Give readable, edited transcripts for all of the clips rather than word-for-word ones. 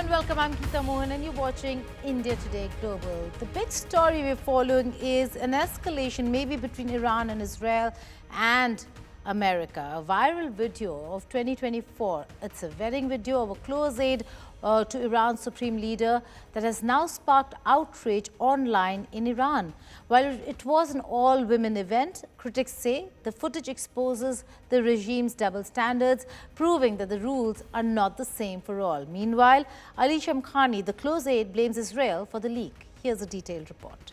and welcome. I'm Geeta Mohan and you're watching India Today Global. The big story we're following is an escalation maybe between Iran and Israel and America. A viral video of 2024. It's a wedding video of a close aide to Iran's supreme leader that has now sparked outrage online in Iran. While it was an all-women event, critics say the footage exposes the regime's double standards, proving that the rules are not the same for all. Meanwhile, Ali Shamkhani, the close aide, blames Israel for the leak. Here's a detailed report.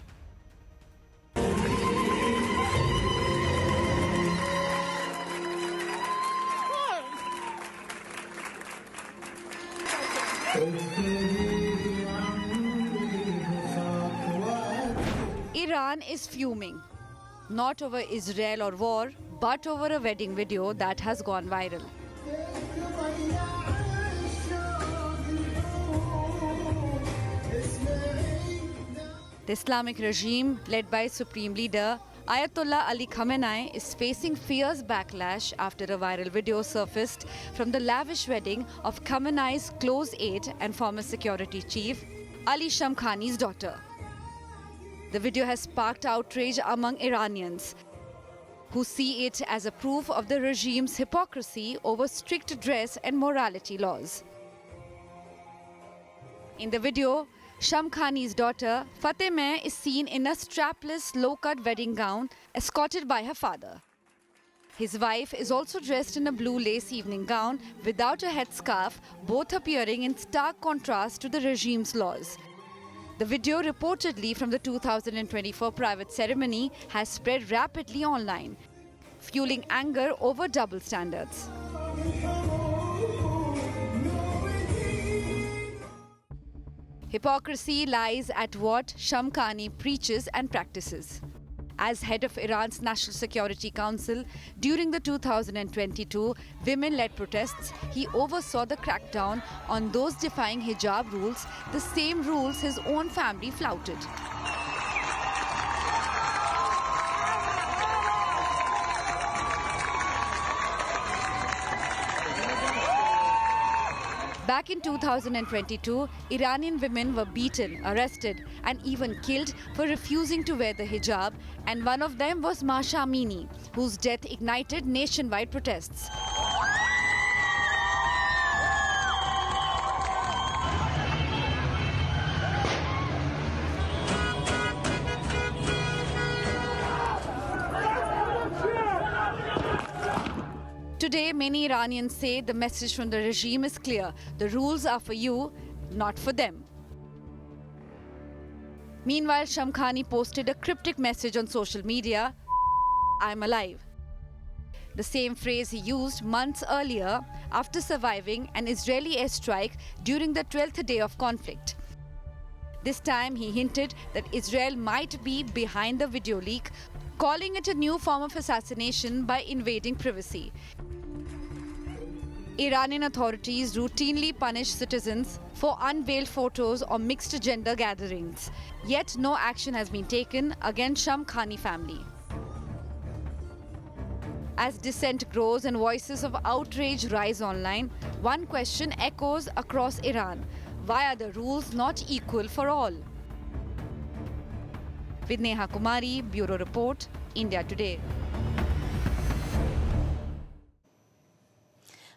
Iran is fuming, not over Israel or war, but over a wedding video that has gone viral. The Islamic regime, led by Supreme Leader Ayatollah Ali Khamenei, is facing fierce backlash after a viral video surfaced from the lavish wedding of Khamenei's close aide and former security chief, Ali Shamkhani's daughter. The video has sparked outrage among Iranians, who see it as a proof of the regime's hypocrisy over strict dress and morality laws. In the video, Shamkhani's daughter, Fatemeh, is seen in a strapless, low-cut wedding gown, escorted by her father. His wife is also dressed in a blue lace evening gown without a headscarf, both appearing in stark contrast to the regime's laws. The video, reportedly from the 2024 private ceremony, has spread rapidly online, fueling anger over double standards. Hypocrisy lies at what Shamkhani preaches and practices. As head of Iran's National Security Council, during the 2022 women-led protests, he oversaw the crackdown on those defying hijab rules, the same rules his own family flouted. Back in 2022, Iranian women were beaten, arrested, and even killed for refusing to wear the hijab, and one of them was Mahsa Amini, whose death ignited nationwide protests. Today, many Iranians say the message from the regime is clear. The rules are for you, not for them. Meanwhile, Shamkhani posted a cryptic message on social media, "I'm alive." The same phrase he used months earlier after surviving an Israeli airstrike during the 12th day of conflict. This time, he hinted that Israel might be behind the video leak, calling it a new form of assassination by invading privacy. Iranian authorities routinely punish citizens for unveiled photos or mixed gender gatherings. Yet no action has been taken against Shamkhani family. As dissent grows and voices of outrage rise online, one question echoes across Iran: why are the rules not equal for all? With Neha Kumari, Bureau Report, India Today.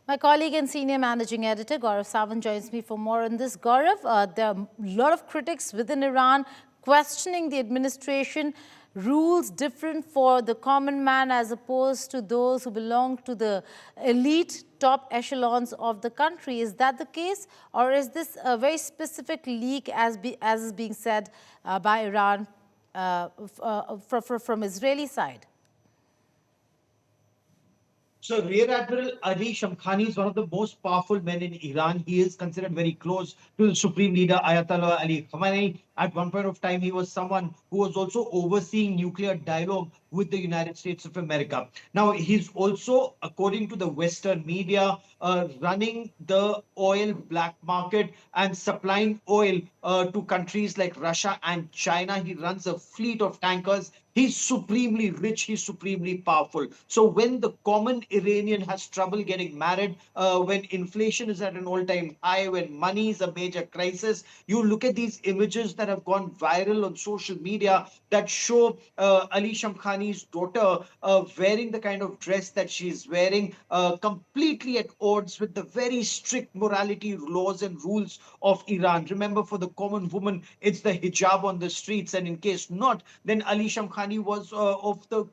My colleague and senior managing editor Gaurav Sawant joins me for more on this. Gaurav, there are a lot of critics within Iran questioning the administration, rules different for the common man as opposed to those who belong to the elite top echelons of the country. Is that the case, or is this a very specific leak as is being said by Iran from Israeli side? So Rear Admiral Ali Shamkhani is one of the most powerful men in Iran. He is considered very close to the Supreme Leader Ayatollah Ali Khamenei. At one point of time, he was someone who was also overseeing nuclear dialogue with the United States of America. Now, he's also, according to the Western media, running the oil black market and supplying oil to countries like Russia and China. He runs a fleet of tankers. He's supremely rich. He's supremely powerful. So when the common Iranian has trouble getting married, when inflation is at an all-time high, when money is a major crisis, you look at these images that have gone viral on social media that show Ali Shamkhani's daughter wearing the kind of dress that she's wearing, completely at odds with the very strict morality laws and rules of Iran. Remember, for the common woman, it's the hijab on the streets, and in case not, then Ali Shamkhani was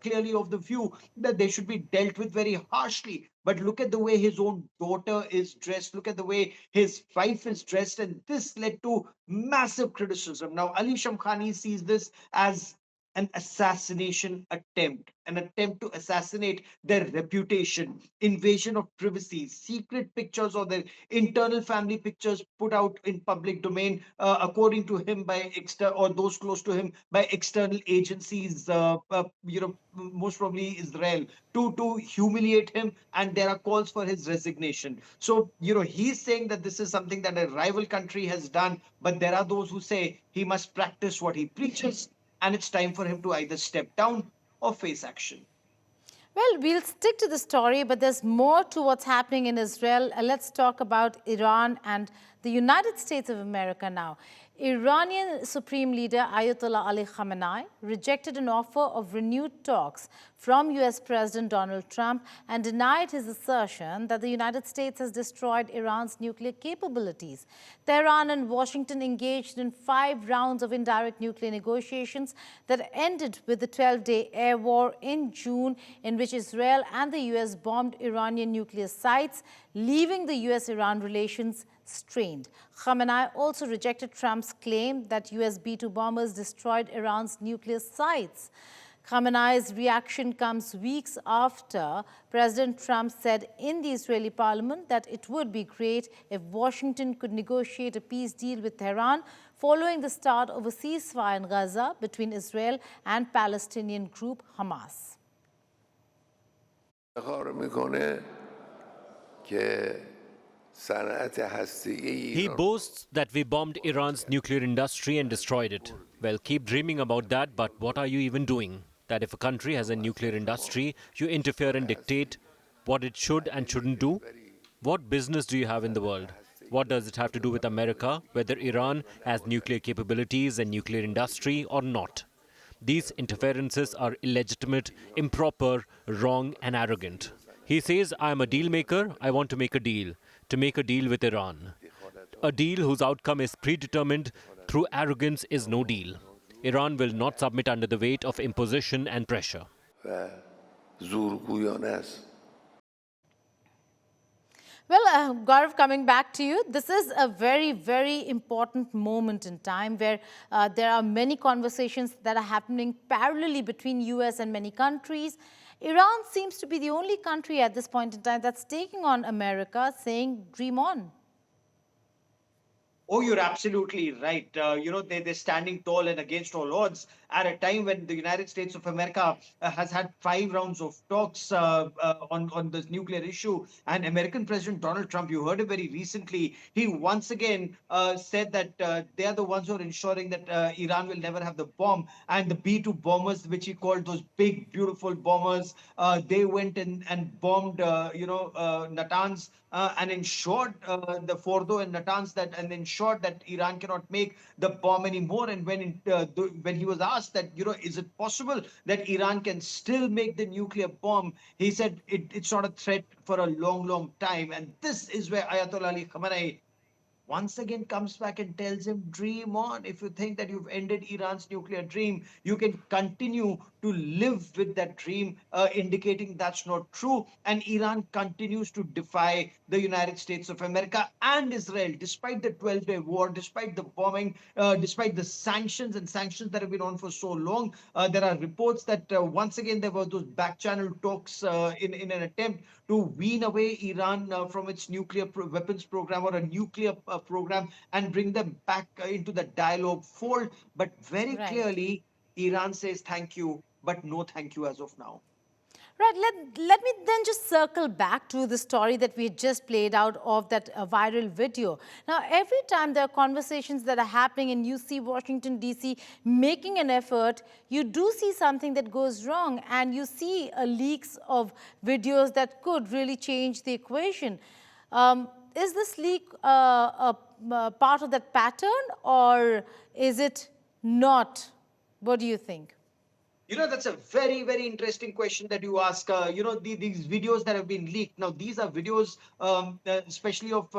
clearly of the view that they should be dealt with very harshly. But look at the way his own daughter is dressed. Look at the way his wife is dressed. And this led to massive criticism. Now, Ali Shamkhani sees this as an assassination an attempt to assassinate their reputation, invasion of privacy, secret pictures or their internal family pictures put out in public domain, according to him by or those close to him by external agencies, most probably Israel, to humiliate him, and there are calls for his resignation. So, he's saying that this is something that a rival country has done, but there are those who say he must practice what he preaches, and it's time for him to either step down or face action. Well, we'll stick to the story, but there's more to what's happening in Israel. Let's talk about Iran and the United States of America now. Iranian Supreme Leader Ayatollah Ali Khamenei rejected an offer of renewed talks from US President Donald Trump and denied his assertion that the United States has destroyed Iran's nuclear capabilities. Tehran and Washington engaged in 5 rounds of indirect nuclear negotiations that ended with the 12-day air war in June, in which Israel and the US bombed Iranian nuclear sites, leaving the US-Iran relations strained. Khamenei also rejected Trump's claim that US B-2 bombers destroyed Iran's nuclear sites. Khamenei's reaction comes weeks after President Trump said in the Israeli parliament that it would be great if Washington could negotiate a peace deal with Tehran following the start of a ceasefire in Gaza between Israel and Palestinian group Hamas. He boasts that we bombed Iran's nuclear industry and destroyed it. Well, keep dreaming about that, but what are you even doing? That if a country has a nuclear industry, you interfere and dictate what it should and shouldn't do? What business do you have in the world? What does it have to do with America, whether Iran has nuclear capabilities and nuclear industry or not? These interferences are illegitimate, improper, wrong, and arrogant. He says, I am a deal maker, I want to make a deal with Iran. A deal whose outcome is predetermined through arrogance is no deal. Iran will not submit under the weight of imposition and pressure. Well, Gaurav, coming back to you, this is a very, very important moment in time where there are many conversations that are happening parallelly between US and many countries. Iran seems to be the only country at this point in time that's taking on America, saying, dream on. Oh, you're absolutely right. They're standing tall and against all odds at a time when the United States of America has had 5 rounds of talks on this nuclear issue. And American President Donald Trump, you heard him very recently, he once again said that they are the ones who are ensuring that Iran will never have the bomb. And the B-2 bombers, which he called those big, beautiful bombers, they went and bombed, Natanz and ensured the Fordo and Natanz and ensured that Iran cannot make the bomb anymore. And when he was asked that, is it possible that Iran can still make the nuclear bomb, he said it's not a threat for a long, long time. And this is where Ayatollah Ali Khamenei once again comes back and tells him, dream on. If you think that you've ended Iran's nuclear dream, you can continue to live with that dream, indicating that's not true. And Iran continues to defy the United States of America and Israel, despite the 12-day war, despite the bombing, despite the sanctions that have been on for so long. There are reports that once again there were those back-channel talks in an attempt to wean away Iran from its nuclear weapons program or a nuclear program and bring them back into the dialogue fold. But very Right. clearly, Iran says thank you, but no thank you as of now. Right, let me then just circle back to the story that we just played out of that viral video. Now, every time there are conversations that are happening and you see Washington, D.C. making an effort, you do see something that goes wrong and you see leaks of videos that could really change the equation. Is this leak part of that pattern or is it not? What do you think? That's a very, very interesting question that you ask. These videos that have been leaked. Now, these are videos, especially of,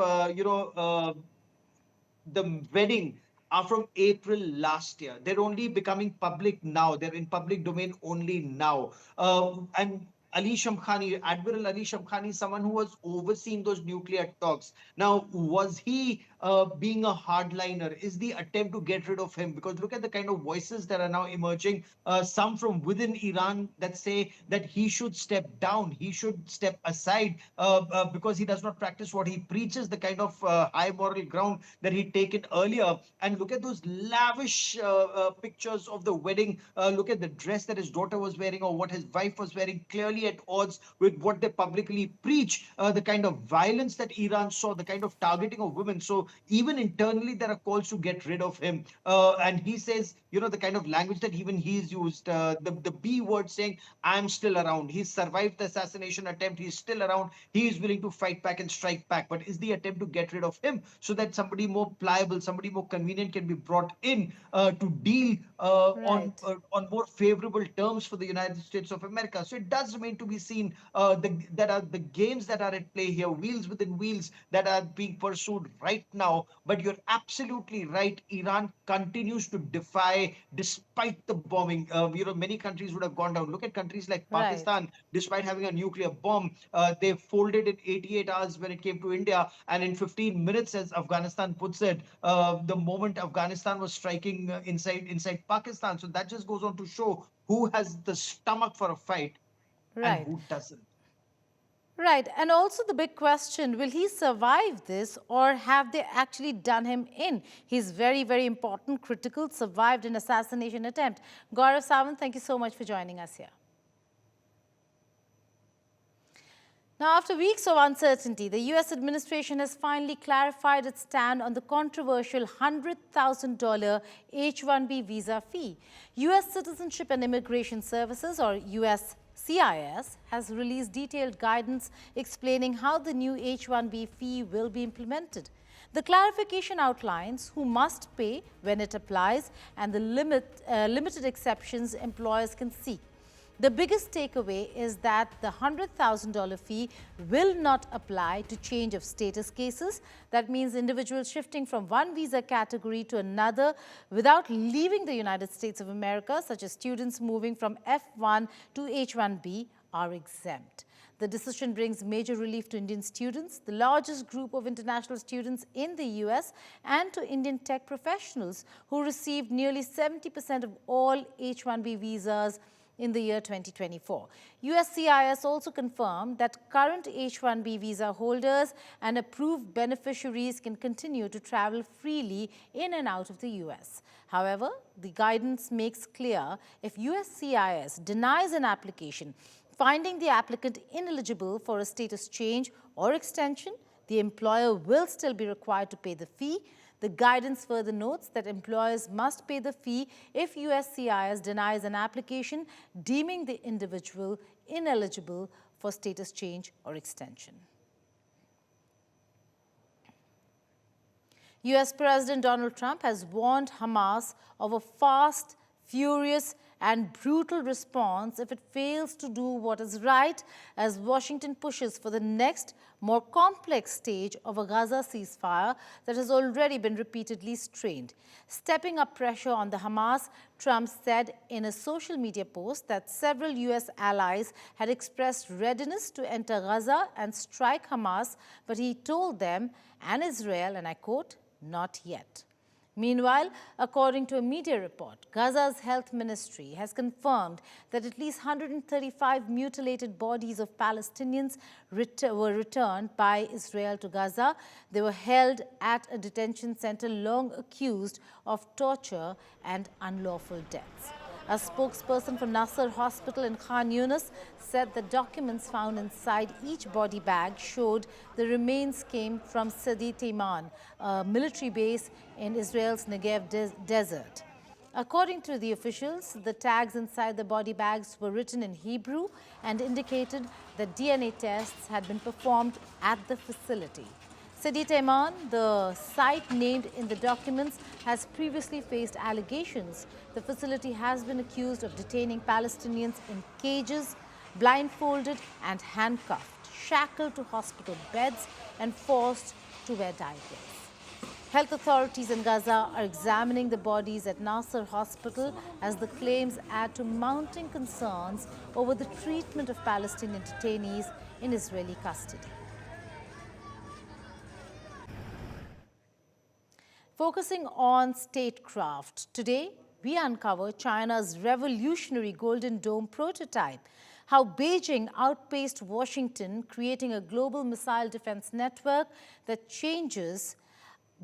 the wedding are from April last year. They're only becoming public now. They're in public domain only now. And Ali Shamkhani, Admiral Ali Shamkhani, someone who was overseeing those nuclear talks. Now, was he being a hardliner? Is the attempt to get rid of him? Because look at the kind of voices that are now emerging, some from within Iran that say that he should step down, he should step aside because he does not practice what he preaches, the kind of high moral ground that he'd taken earlier. And look at those lavish pictures of the wedding. Look at the dress that his daughter was wearing or what his wife was wearing, clearly at odds with what they publicly preach. The kind of violence that Iran saw, the kind of targeting of women. So even internally, there are calls to get rid of him. And he says, the kind of language that even he's used, the B word, saying, I'm still around. He's survived the assassination attempt. He's still around. He is willing to fight back and strike back. But is the attempt to get rid of him so that somebody more pliable, somebody more convenient can be brought in to deal Right. on more favorable terms for the United States of America? So it does remain to be seen that are the games that are at play here, wheels within wheels that are being pursued right now. But you're absolutely right. Iran continues to defy despite the bombing. Many countries would have gone down. Look at countries like Right. Pakistan, despite having a nuclear bomb, they folded in 88 hours when it came to India, and in 15 minutes, as Afghanistan puts it, the moment Afghanistan was striking inside Pakistan. So that just goes on to show who has the stomach for a fight and Right. who doesn't. Right. And also the big question, will he survive this or have they actually done him in? He's very, very important, critical, survived an assassination attempt. Gaurav Sawant, thank you so much for joining us here. Now, after weeks of uncertainty, the U.S. administration has finally clarified its stand on the controversial $100,000 H-1B visa fee. U.S. Citizenship and Immigration Services, or USCIS, has released detailed guidance explaining how the new H-1B fee will be implemented. The clarification outlines who must pay when it applies and the limited exceptions employers can seek. The biggest takeaway is that the $100,000 fee will not apply to change of status cases. That means individuals shifting from one visa category to another without leaving the United States of America, such as students moving from F1 to H1B, are exempt. The decision brings major relief to Indian students, the largest group of international students in the US, and to Indian tech professionals who received nearly 70% of all H-1B visas in the year 2024. USCIS also confirmed that current H-1B visa holders and approved beneficiaries can continue to travel freely in and out of the US. However, the guidance makes clear if USCIS denies an application, finding the applicant ineligible for a status change or extension, the employer will still be required to pay the fee. The guidance further notes that employers must pay the fee if USCIS denies an application, deeming the individual ineligible for status change or extension. US President Donald Trump has warned Hamas of a fast, furious, and brutal response if it fails to do what is right, as Washington pushes for the next, more complex stage of a Gaza ceasefire that has already been repeatedly strained. Stepping up pressure on the Hamas, Trump said in a social media post that several U.S. allies had expressed readiness to enter Gaza and strike Hamas, but he told them and Israel, and I quote, "Not yet." Meanwhile, according to a media report, Gaza's health ministry has confirmed that at least 135 mutilated bodies of Palestinians were returned by Israel to Gaza. They were held at a detention center long accused of torture and unlawful deaths. A spokesperson for Nasser Hospital in Khan Yunis said the documents found inside each body bag showed the remains came from Sidi Taiman, a military base in Israel's Negev desert. According to the officials, the tags inside the body bags were written in Hebrew and indicated that DNA tests had been performed at the facility. Sidi Taiman, the site named in the documents, has previously faced allegations. The facility has been accused of detaining Palestinians in cages, blindfolded and handcuffed, shackled to hospital beds and forced to wear diapers. Health authorities in Gaza are examining the bodies at Nasser Hospital as the claims add to mounting concerns over the treatment of Palestinian detainees in Israeli custody. Focusing on statecraft, today we uncover China's revolutionary Golden Dome prototype, how Beijing outpaced Washington, creating a global missile defense network that changes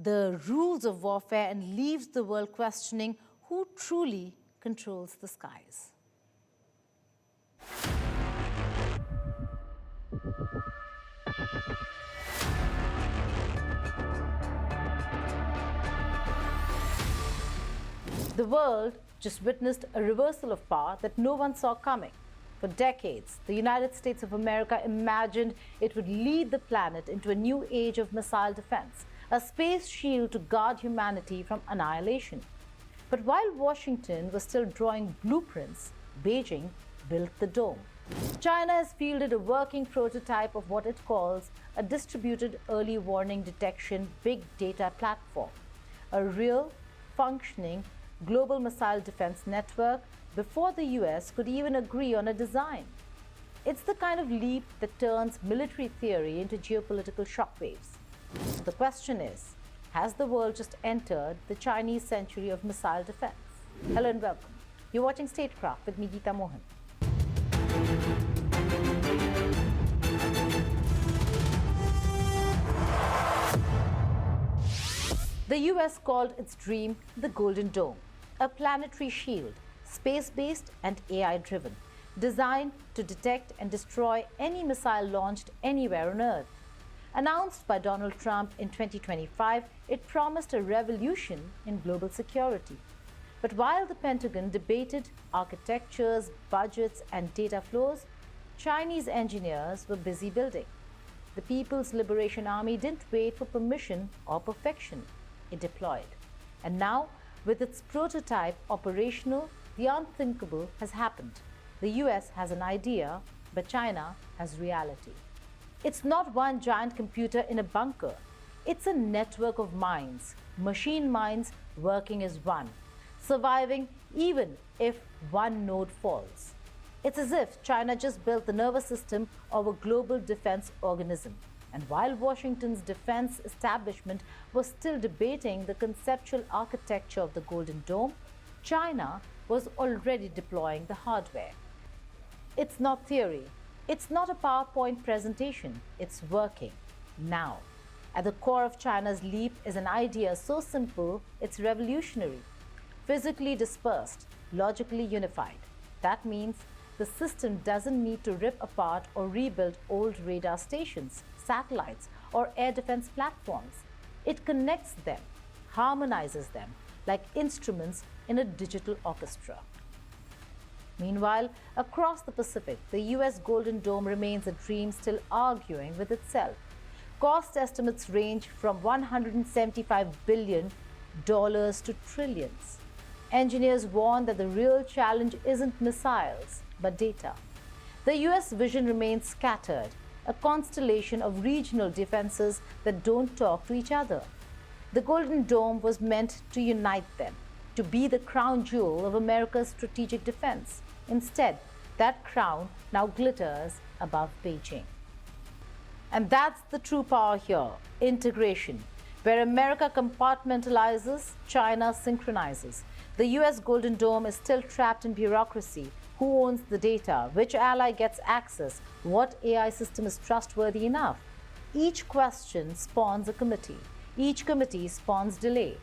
the rules of warfare and leaves the world questioning who truly controls the skies. The world just witnessed a reversal of power that no one saw coming. For decades, the United States of America imagined it would lead the planet into a new age of missile defense, a space shield to guard humanity from annihilation. But while Washington was still drawing blueprints, Beijing built the dome. China has fielded a working prototype of what it calls a distributed early warning detection big data platform, a real, functioning global missile defense network before the US could even agree on a design. It's the kind of leap that turns military theory into geopolitical shockwaves. The question is, has the world just entered the Chinese century of missile defense? Hello and welcome. You're watching Statecraft with me, Geeta Mohan. The US called its dream the Golden Dome, a planetary shield, space-based and AI-driven, designed to detect and destroy any missile launched anywhere on Earth. Announced by Donald Trump in 2025, it promised a revolution in global security. But while the Pentagon debated architectures, budgets, and data flows, Chinese engineers were busy building. The People's Liberation Army didn't wait for permission or perfection. It deployed. And now, with its prototype operational, the unthinkable has happened. The US has an idea, but China has reality. It's not one giant computer in a bunker. It's a network of minds, machine minds working as one, surviving even if one node falls. It's as if China just built the nervous system of a global defense organism. And while Washington's defense establishment was still debating the conceptual architecture of the Golden Dome, China was already deploying the hardware. It's not theory. It's not a PowerPoint presentation. It's working now. At the core of China's leap is an idea so simple, it's revolutionary. Physically dispersed, logically unified. That means the system doesn't need to rip apart or rebuild old radar stations, satellites, or air defense platforms. It connects them, harmonizes them, like instruments in a digital orchestra. Meanwhile, across the Pacific, the US Golden Dome remains a dream still arguing with itself. Cost estimates range from $175 billion to trillions. Engineers warn that the real challenge isn't missiles, but data. The US vision remains scattered, a constellation of regional defenses that don't talk to each other. The Golden Dome was meant to unite them, to be the crown jewel of America's strategic defense. Instead, that crown now glitters above Beijing. And that's the true power here, integration. Where America compartmentalizes, China synchronizes. The US Golden Dome is still trapped in bureaucracy. Who owns the data? Which ally gets access? What AI system is trustworthy enough? Each question spawns a committee. Each committee spawns delay.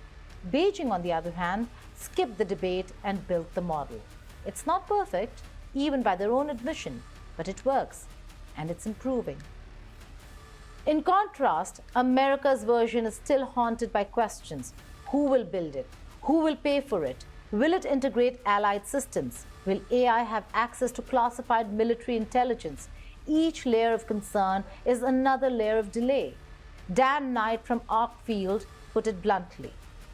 Beijing, on the other hand, skipped the debate and built the model. It's not perfect, even by their own admission, but it works, and it's improving. In contrast, America's version is still haunted by questions. Who will build it? Who will pay for it? Will it integrate allied systems? Will AI have access to classified military intelligence? Each layer of concern is another layer of delay. Dan Knight from Arkfield put it bluntly.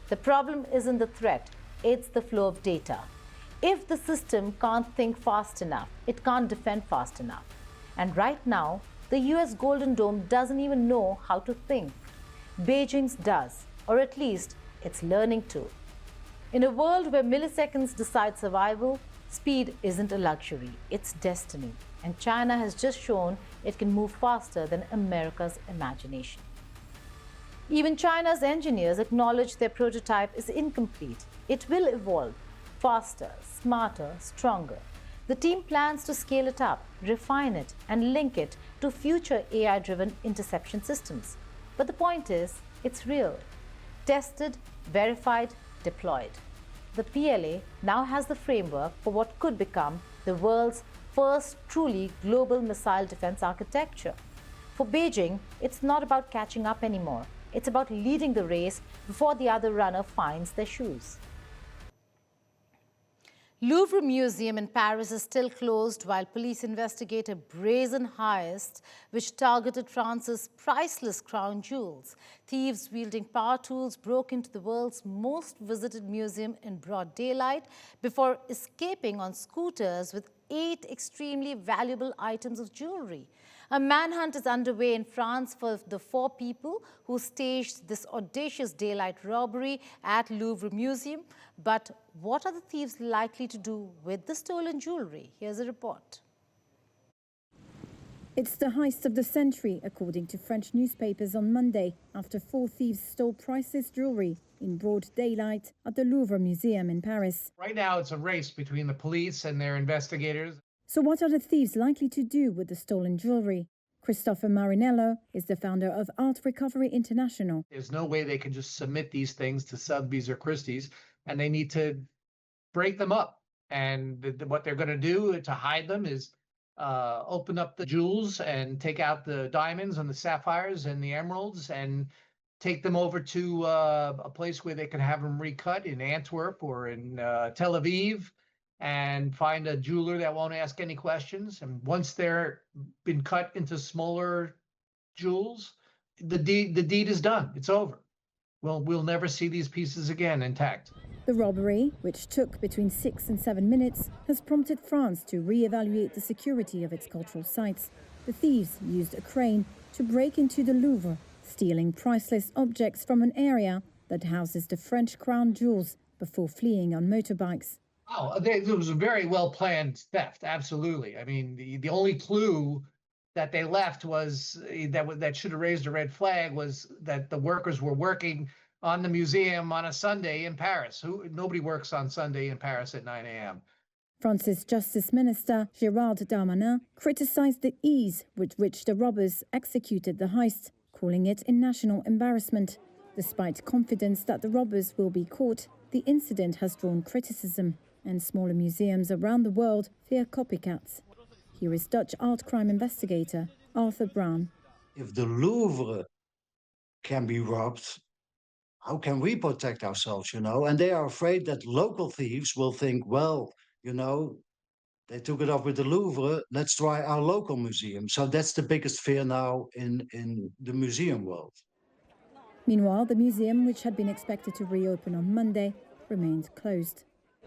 The problem isn't the threat, it's the flow of data. If the system can't think fast enough, it can't defend fast enough. And right now, the US Golden Dome doesn't even know how to think. Beijing's does, or at least it's learning to. In a world where milliseconds decide survival, speed isn't a luxury, it's destiny. And China has just shown it can move faster than America's imagination. Even China's engineers acknowledge their prototype is incomplete. It will evolve faster, smarter, stronger. The team plans to scale it up, refine it, and link it to future AI-driven interception systems. But the point is, it's real. Tested, verified, deployed. The PLA now has the framework for what could become the world's first truly global missile defense architecture. For Beijing, it's not about catching up anymore. It's about leading the race before the other runner finds their shoes. Louvre Museum in Paris is still closed while police investigate a brazen heist which targeted France's priceless crown jewels. Thieves wielding power tools broke into the world's most visited museum in broad daylight before escaping on scooters with 8 extremely valuable items of jewelry. A manhunt is underway in France for the 4 people who staged this audacious daylight robbery at Louvre Museum. But what are the thieves likely to do with the stolen jewelry? Here's a report. It's the heist of the century, according to French newspapers on Monday, after 4 thieves stole priceless jewelry in broad daylight at the Louvre Museum in Paris. Right now, it's a race between the police and their investigators. So what are the thieves likely to do with the stolen jewelry? Christopher Marinello is the founder of Art Recovery International. There's no way they can just submit these things to Sotheby's or Christie's, and they need to break them up. And what they're going to do to hide them is open up the jewels and take out the diamonds and the sapphires and the emeralds and take them over to a place where they can have them recut in Antwerp or in Tel Aviv, and find a jeweler that won't ask any questions. And once they're been cut into smaller jewels, the deed is done. It's over. We'll never see these pieces again intact. The robbery, which took between 6 and 7 minutes, has prompted France to re-evaluate the security of its cultural sites. The thieves used a crane to break into the Louvre, stealing priceless objects from an area that houses the French crown jewels before fleeing on motorbikes. Oh, it was a very well-planned theft, absolutely. I mean, the only clue that they left was that should have raised a red flag was that the workers were working on the museum on a Sunday in Paris. Nobody works on Sunday in Paris at 9 a.m. France's Justice Minister Gérald Darmanin criticized the ease with which the robbers executed the heist, calling it a national embarrassment. Despite confidence that the robbers will be caught, the incident has drawn criticism, and smaller museums around the world fear copycats. Here is Dutch art crime investigator Arthur Brown. If the Louvre can be robbed, how can we protect ourselves, And they are afraid that local thieves will think, well, they took it off with the Louvre, let's try our local museum. So that's the biggest fear now in the museum world. Meanwhile, the museum, which had been expected to reopen on Monday, remained closed.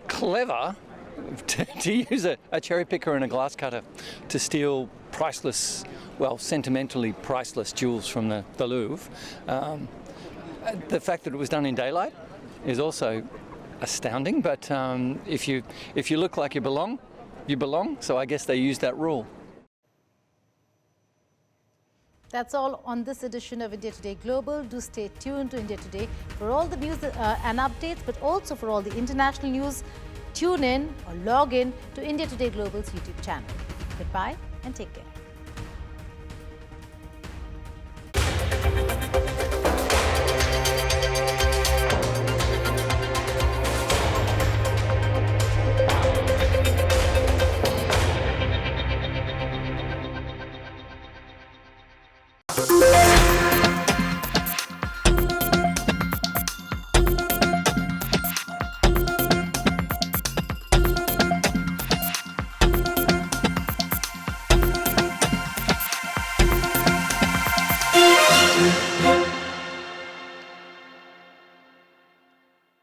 Clever to use a cherry picker and a glass cutter to steal priceless, well, sentimentally priceless jewels from the Louvre. The fact that it was done in daylight is also astounding, but if you look like you belong, so I guess they used that rule. That's all on this edition of India Today Global. Do stay tuned to India Today for all the news and updates, but also for all the international news. Tune in or log in to India Today Global's YouTube channel. Goodbye and take care.